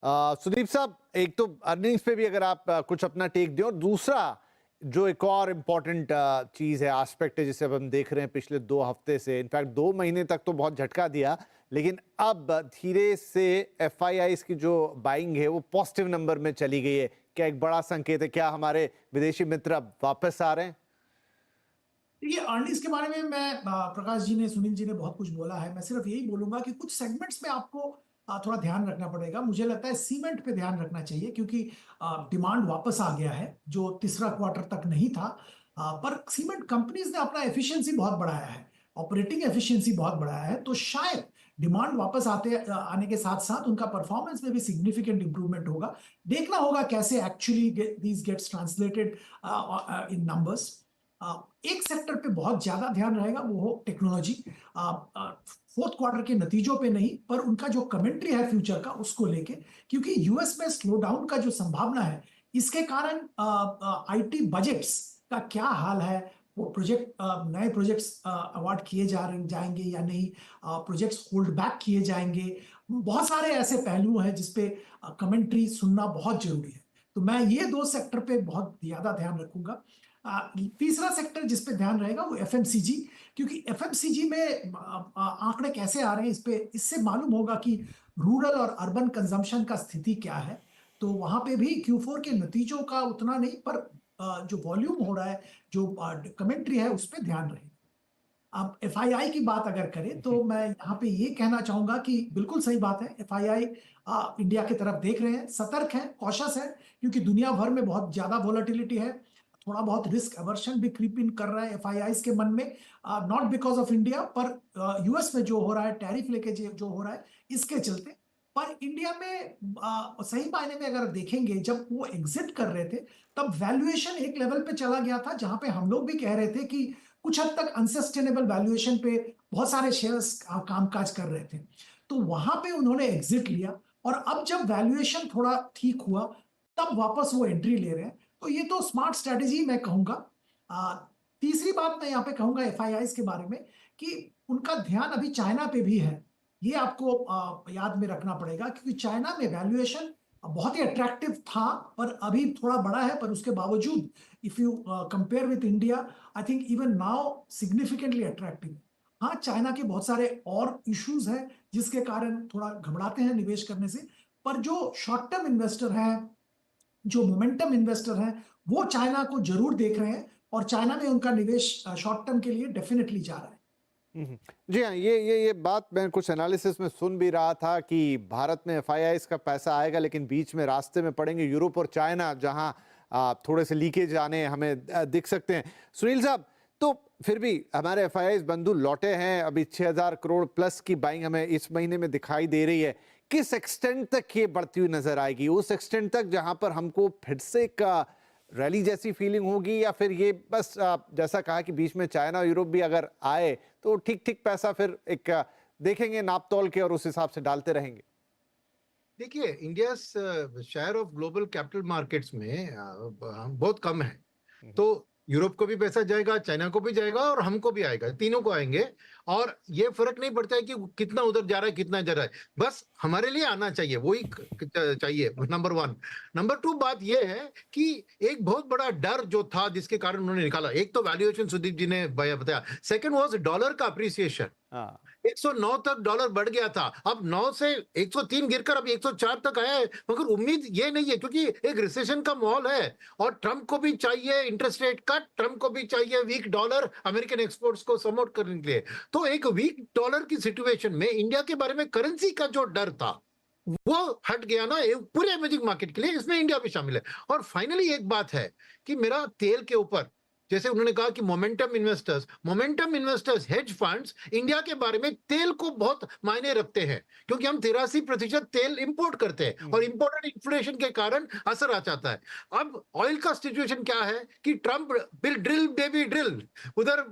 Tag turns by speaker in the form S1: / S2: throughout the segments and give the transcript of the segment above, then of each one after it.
S1: सुदीप साहब, एक तो अर्निंग्स पे भी अगर आप कुछ अपना टेक दें, और दूसरा जो एक और इम्पॉर्टेंट चीज़ है, एस्पेक्ट है, जिसे अब हम देख रहे हैं पिछले 2 हफ्ते से, इनफैक्ट 2 महीने तक तो बहुत झटका दिया, लेकिन अब धीरे से एफआईआईज की जो बाइंग है वो पॉजिटिव नंबर में चली गई है। क्या एक बड़ा संकेत है? क्या हमारे विदेशी मित्र अब वापस आ रहे हैं?
S2: देखिए, अर्निंग्स के बारे में मैं प्रकाश जी ने, सुनील जी ने बहुत कुछ बोला है। मैं सिर्फ यही बोलूंगा कि कुछ सेगमेंट्स में आपको थोड़ा ध्यान रखना पड़ेगा। मुझे लगता है सीमेंट पे ध्यान रखना चाहिए, क्योंकि डिमांड वापस आ गया है जो तीसरा क्वार्टर तक नहीं था। पर सीमेंट कंपनीज ने अपना एफिशिएंसी बहुत बढ़ाया है, ऑपरेटिंग एफिशिएंसी बहुत बढ़ाया है, तो शायद डिमांड वापस आने के साथ साथ उनका परफॉर्मेंस में भी सिग्निफिकेंट इंप्रूवमेंट होगा। देखना होगा कैसे actually these gets translated in numbers. एक सेक्टर पे बहुत ज्यादा ध्यान रहेगा, वो हो टेक्नोलॉजी। फोर्थ क्वार्टर के नतीजों पे नहीं, पर उनका जो कमेंट्री है फ्यूचर का, उसको लेके, क्योंकि यूएस में स्लो डाउन का जो संभावना है, इसके कारण आईटी बजट्स का क्या हाल है, वो नए प्रोजेक्ट्स अवार्ड किए जाएंगे या नहीं, प्रोजेक्ट्स होल्ड बैक किए जाएंगे। बहुत सारे ऐसे पहलू हैं जिसपे कमेंट्री सुनना बहुत जरूरी है। तो मैं ये दो सेक्टर पे बहुत ज्यादा ध्यान रखूंगा। तीसरा सेक्टर जिस पे ध्यान रहेगा वो एफएमसीजी, क्योंकि एफएमसीजी में आंकड़े कैसे आ रहे हैं, इस पे इससे मालूम होगा कि रूरल और अर्बन कंजम्पशन का स्थिति क्या है। तो वहां पे भी Q4 के नतीजों का उतना नहीं, पर जो वॉल्यूम हो रहा है, जो कमेंट्री है, उस पे ध्यान रहेगा। अब एफआईआई की बात अगर करें, तो मैं यहाँ पे ये कहना चाहूंगा कि बिल्कुल सही बात है, एफआईआई इंडिया की तरफ देख रहे हैं, सतर्क है, कॉशस है, क्योंकि दुनिया भर में बहुत ज्यादा वोलेटिलिटी है। थोड़ा बहुत रिस्क अवर्शन भी क्रीप इन कर रहा है एफआईआई के मन में, नॉट बिकॉज ऑफ इंडिया, पर यूएस में जो हो रहा है, टैरिफ लेके जो हो रहा है, इसके चलते। पर इंडिया में सही मायने में अगर देखेंगे, जब वो एग्जिट कर रहे थे, तब वैल्यूएशन एक लेवल पे चला गया था जहां पे हम लोग भी कह रहे थे कि कुछ हद तक अनसस्टेनेबल वैल्यूएशन पे बहुत सारे शेयर्स कामकाज कर रहे थे। तो वहां पे उन्होंने एग्जिट लिया, और अब जब वैल्यूएशन थोड़ा ठीक हुआ, तब वापस वो एंट्री ले रहे हैं। तो ये तो स्मार्ट स्ट्रेटेजी मैं कहूंगा। आ, तीसरी बात मैं यहाँ पे कहूंगा एफआईआई के बारे में, कि उनका ध्यान अभी चाइना पे भी है। ये आपको याद में रखना पड़ेगा, क्योंकि चाइना में वैल्यूएशन बहुत ही अट्रैक्टिव था, पर अभी थोड़ा बड़ा है, पर उसके बावजूद if you compare with India, I think even now significantly attractive. हाँ, चाइना के बहुत सारे और इश्यूज हैं जिसके कारण थोड़ा घबराते हैं निवेश करने से। पर जो शॉर्ट टर्म इन्वेस्टर हैं, जो मोमेंटम इन्वेस्टर हैं, वो चाइना को जरूर देख रहे हैं, और चाइना में उनका निवेश शॉर्ट टर्म के लिए डेफिनेटली जा रहा है।
S1: जी हाँ, ये बात मैं कुछ एनालिसिस में सुन भी रहा था कि भारत में एफआईआईज का पैसा आएगा, लेकिन बीच में रास्ते में पड़ेंगे यूरोप और चाइना, जहां थोड़े से लीकेज आने हमें दिख सकते हैं। सुनील साहब, तो फिर भी हमारे एफआईआईज बंधु लौटे हैं, अभी 6,000 करोड़ प्लस की बाइंग हमें इस महीने में दिखाई दे रही है। किस एक्सटेंट तक ये बढ़ती हुई नजर आएगी? उस एक्सटेंट तक जहां पर हमको फिर से एक रैली जैसी फीलिंग होगी, या फिर ये बस जैसा कहा कि बीच में चाइना और यूरोप भी अगर आए तो ठीक ठीक पैसा फिर एक देखेंगे नाप तोल के और उस हिसाब से डालते रहेंगे?
S3: देखिए, India share of global capital markets में बहुत कम है। तो यूरोप को भी पैसा जाएगा, चाइना को भी जाएगा और हमको भी आएगा, तीनों को आएंगे। और ये फर्क नहीं पड़ता है कि कितना उधर जा रहा है, कितना जा रहा है, बस हमारे लिए आना चाहिए, वही चाहिए, नंबर वन। नंबर टू, बात ये है कि एक बहुत बड़ा डर जो था जिसके कारण उन्होंने निकाला, एक तो वैल्यूएशन सुदीप जी ने बताया, सेकंड वाज डॉलर का अप्रिसिएशन। 109 तक डॉलर बढ़ गया था, अब 9 से 103 गिरकर अब 104 तक आया है। मगर उम्मीद ये नहीं है, क्योंकि एक रिसेशन का माहौल है, और ट्रंप को भी चाहिए इंटरेस्ट रेट कट, ट्रंप को भी चाहिए वीक डॉलर अमेरिकन एक्सपोर्ट्स को सपोर्ट करने के लिए। तो एक वीक डॉलर की सिचुएशन में इंडिया के बारे में करेंसी का जो डर था वो हट गया ना, पूरे इमर्जिंग मार्केट के लिए, इसमें इंडिया भी शामिल है। और फाइनली एक बात है कि मेरा तेल के ऊपर, जैसे उन्होंने कहा कि momentum investors, hedge funds India के बारे में तेल को बहुत मायने रखते हैं, क्योंकि हम 83% तेल इंपोर्ट करते हैं, और इंपोर्टेड इन्फ्लेशन के कारण असर आ जाता है। अब ऑयल का सिचुएशन क्या है कि Trump bill drill baby drill, उधर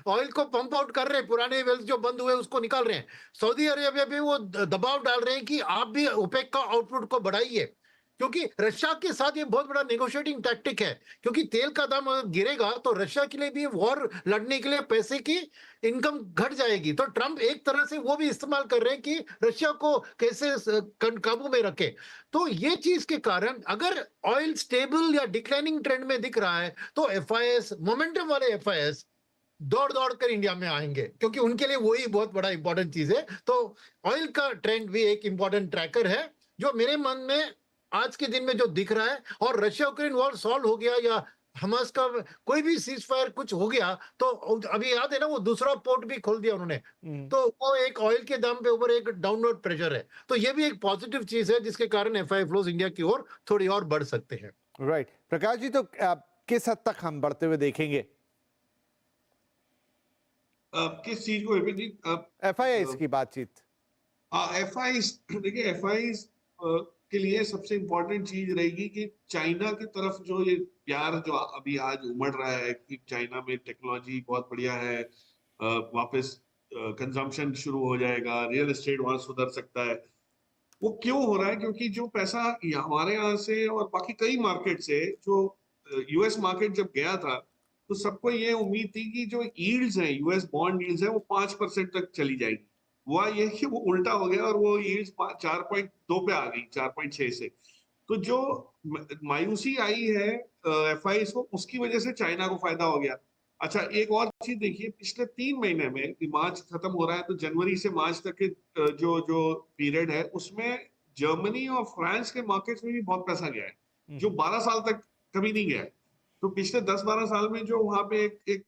S3: ऑयल को पंप आउट कर रहे हैं, पुराने वेल्स जो बंद हुए उसको निकाल रहे हैं। सऊदी अरेबिया भी वो दबाव डाल रहे हैं कि आप भी ओपेक का आउटपुट को बढ़ाइए। क्योंकि रशिया के साथ ये बहुत बड़ा नेगोशिएटिंग टैक्टिक है, क्योंकि तेल का दाम अगर गिरेगा तो रशिया के लिए भी वॉर लड़ने के लिए पैसे की इनकम घट जाएगी। तो ट्रम्प एक तरह से वो भी इस्तेमाल कर रहे हैं कि रशिया को कैसे काबू में रखे। तो ये चीज के कारण अगर ऑयल स्टेबल या डिक्लाइनिंग ट्रेंड में दिख रहा है तो एफआईएस, मोमेंटम वाले एफआईएस दौड़ दौड़ कर इंडिया में आएंगे, क्योंकि उनके लिए वही बहुत बड़ा इंपॉर्टेंट चीज है। तो ऑयल का ट्रेंड भी एक इंपॉर्टेंट ट्रैकर है जो मेरे मन में आज के दिन में जो दिख रहा है। और रशिया यूक्रेन वॉर सॉल्व हो गया या हमास का कोई भी सीज फायर कुछ हो गया तो अभी याद है ना, वो दूसरा पोर्ट भी खोल दिया उन्होंने, तो वो एक ऑयल के दाम पे ऊपर एक डाउनवर्ड प्रेशर है। तो ये भी एक पॉजिटिव चीज है जिसके कारण एफआई फ्लोज इंडिया की ओर थोड़ी और बढ़ सकते हैं।
S1: राइट प्रकाश जी, तो किस हद तक हम बढ़ते हुए देखेंगे
S4: किस चीज को
S1: एफआईआई की बातचीत?
S4: एफआई देखिए, एफआई के लिए सबसे इम्पोर्टेंट चीज रहेगी कि चाइना की तरफ जो ये प्यार जो अभी आज उमड़ रहा है कि चाइना में टेक्नोलॉजी बहुत बढ़िया है, वापस कंजम्पशन शुरू हो जाएगा, रियल एस्टेट वहां सुधर सकता है। वो क्यों हो रहा है? क्योंकि जो पैसा हमारे यहाँ से और बाकी कई मार्केट से, जो यूएस मार्केट जब गया था तो सबको ये उम्मीद थी कि जो यील्ड्स हैं, यूएस बॉन्ड यील्ड्स हैं, वो 5% तक चली जाएगी। हुआ ये कि वो उल्टा हो गया और वो यील्ड्स 4.2 पे आ गई 4.6 से। तो जो मायूसी आई है एफआई को, उसकी वजह से चाइना को फायदा हो गया। अच्छा, एक और चीज देखिए, पिछले 3 महीने में, मार्च खत्म हो रहा है तो जनवरी से मार्च तक के जो पीरियड है उसमें जर्मनी और फ्रांस के मार्केट्स में भी बहुत पैसा गया है जो 12 साल तक कभी नहीं गया है। तो पिछले 10-12 साल में जो वहां पे एक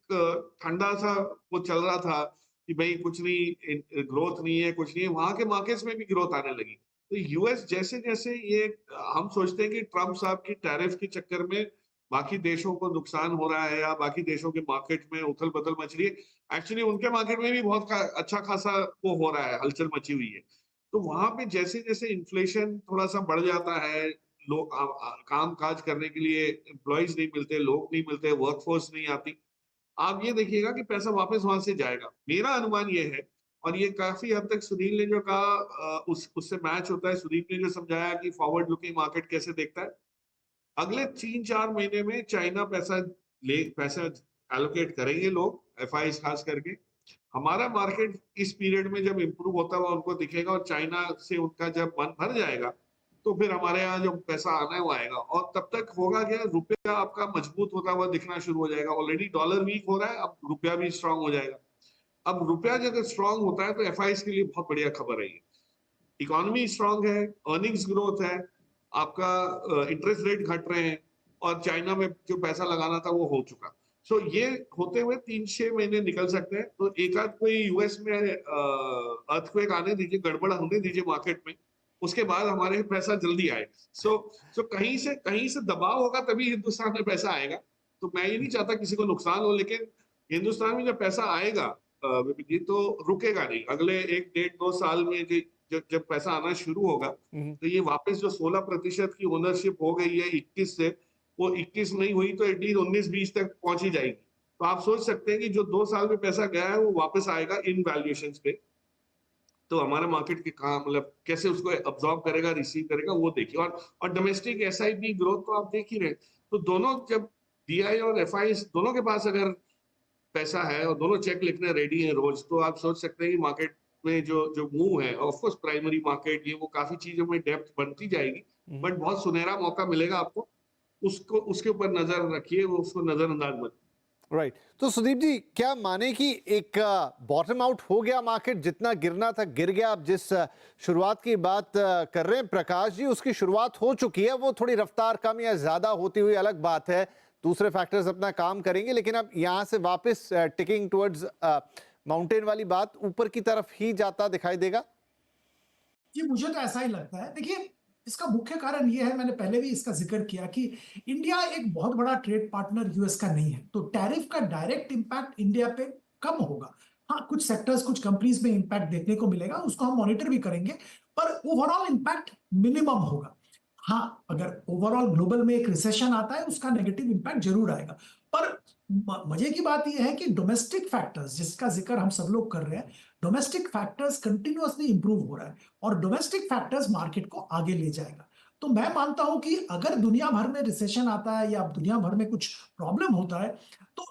S4: ठंडा सा वो चल रहा था कि भाई कुछ नहीं, ग्रोथ नहीं है, कुछ नहीं है, वहां के मार्केट्स में भी ग्रोथ आने लगी। तो यूएस जैसे जैसे ये, हम सोचते हैं कि ट्रम्प साहब की टैरिफ के चक्कर में बाकी देशों को नुकसान हो रहा है या बाकी देशों के मार्केट में उथल पुथल मच रही है, एक्चुअली उनके मार्केट में भी बहुत अच्छा खासा वो हो रहा है, हलचल मची हुई है। तो वहां पे जैसे जैसे इन्फ्लेशन थोड़ा सा बढ़ जाता है, लोग काम काज करने के लिए एम्प्लॉयज नहीं मिलते, लोग नहीं मिलते, वर्कफोर्स नहीं आती, आप ये देखिएगा कि पैसा वापस वहां से जाएगा। मेरा अनुमान ये है, और ये काफी हद तक सुनील ने जो कहा उससे मैच होता है। सुनील ने जो समझाया कि फॉरवर्ड लुकिंग मार्केट कैसे देखता है, अगले 3-4 महीने में चाइना पैसा एलोकेट करेंगे लोग, एफआई खास करके। हमारा मार्केट इस पीरियड में जब इंप्रूव होता हुआ उनको दिखेगा और चाइना से उनका जब मन भर जाएगा तो फिर हमारे यहाँ जो पैसा आना है वो आएगा। और तब तक होगा क्या, रुपया आपका मजबूत होता हुआ दिखना शुरू हो जाएगा। ऑलरेडी डॉलर वीक हो रहा है, अब रुपया भी स्ट्रांग हो जाएगा। अब रुपया जब स्ट्रांग होता है तो एफआई के लिए बहुत बढ़िया खबर है ये। इकोनॉमी स्ट्रांग है, अर्निंग्स ग्रोथ है, आपका इंटरेस्ट रेट घट रहे हैं और चाइना में जो पैसा लगाना था वो हो चुका। सो ये होते हुए 3-6 महीने निकल सकते हैं। तो एक आध कोई यूएस में अर्थक्वेक आने दीजिए, गड़बड़ होने दीजिए मार्केट में, उसके बाद हमारे पैसा जल्दी आए। सो कहीं से दबाव होगा तभी हिंदुस्तान में पैसा आएगा। तो मैं ये नहीं चाहता किसी को नुकसान हो, लेकिन हिंदुस्तान में जब पैसा आएगा ये तो रुकेगा नहीं। अगले 1-1.5-2 साल में जब पैसा आना शुरू होगा तो ये वापस जो 16% की ओनरशिप हो गई है 21 से, वो 21 नहीं हुई तो एटलीस्ट 19-20 तक पहुंच ही जाएगी। तो आप सोच सकते हैं कि जो 2 साल में पैसा गया है वो वापस आएगा इन वैल्यूएशंस पे। तो हमारा मार्केट के कहा, मतलब कैसे उसको अब्सॉर्ब करेगा, रिसीव करेगा, वो देखिए। और डोमेस्टिक एसआईपी ग्रोथ तो आप देख ही रहे। तो दोनों, जब डीआई और एफआई दोनों के पास अगर पैसा है और दोनों चेक लिखने रेडी हैं रोज, तो आप सोच सकते हैं कि मार्केट में जो मूव है, ऑफ कोर्स प्राइमरी मार्केट, ये वो काफी चीजों में डेप्थ बनती जाएगी, बट बहुत सुनहरा मौका मिलेगा आपको। उसके ऊपर नजर रखिए, वो उसको नजरअंदाज मत।
S1: राइट तो सुदीप जी, क्या माने कि एक बॉटम आउट हो गया मार्केट, जितना गिरना था गिर गया? अब जिस शुरुआत की बात कर रहे हैं प्रकाश जी, उसकी शुरुआत हो चुकी है। वो थोड़ी रफ्तार कम या ज्यादा होती हुई अलग बात है, दूसरे फैक्टर्स अपना काम करेंगे, लेकिन अब यहाँ से वापस टिकिंग टुवर्ड्स माउंटेन वाली बात ऊपर की तरफ ही जाता दिखाई देगा।
S2: जी, मुझे तो ऐसा ही लगता है। देखिए, इसका मुख्य कारण ये है, मैंने पहले भी इसका जिक्र किया कि इंडिया एक बहुत बड़ा ट्रेड पार्टनर यूएस का नहीं है, तो टैरिफ का डायरेक्ट इंपैक्ट इंडिया पे कम होगा। हाँ, कुछ सेक्टर्स, कुछ कंपनीज में इंपैक्ट देखने को मिलेगा, उसको हम मॉनिटर भी करेंगे, पर ओवरऑल इंपैक्ट मिनिमम होगा। हाँ, अगर ओवरऑल ग्लोबल में एक रिसेशन आता है, उसका नेगेटिव इंपैक्ट जरूर आएगा। पर मजे की बात यह है कि डोमेस्टिक फैक्टर्स, जिसका जिक्र हम सब लोग कर रहे हैं, डोमेस्टिक फैक्टर्स कंटिन्यूअसली इंप्रूव हो रहा है और डोमेस्टिक फैक्टर्स मार्केट को आगे ले जाएगा। तो मैं मानता हूं कि अगर दुनिया भर में रिसेशन आता है या दुनिया भर में कुछ प्रॉब्लम होता है, तो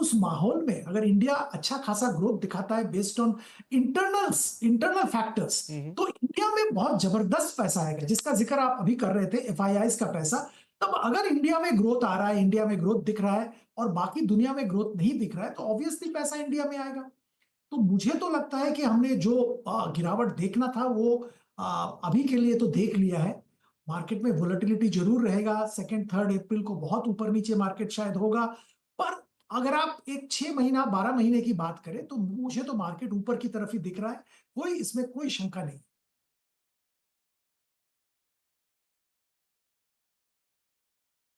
S2: उस माहौल में अगर इंडिया अच्छा खासा ग्रोथ दिखाता है बेस्ड ऑन इंटरनल फैक्टर्स, तो इंडिया में बहुत जबरदस्त पैसा आएगा, जिसका जिक्र आप अभी कर रहे थे, एफआईआईज का पैसा। तब अगर इंडिया में ग्रोथ आ रहा है, इंडिया में ग्रोथ दिख रहा है और बाकी दुनिया में ग्रोथ नहीं दिख रहा है, तो ऑब्वियसली पैसा इंडिया में आएगा। तो मुझे तो लगता है कि हमने जो गिरावट देखना था वो अभी के लिए तो देख लिया है। मार्केट में वोलेटिलिटी जरूर रहेगा, सेकेंड थर्ड अप्रैल को बहुत ऊपर नीचे मार्केट शायद होगा, पर अगर आप एक 6 महीना 12 महीने की बात करें तो मुझे तो मार्केट ऊपर की तरफ ही दिख रहा है, इसमें कोई शंका नहीं।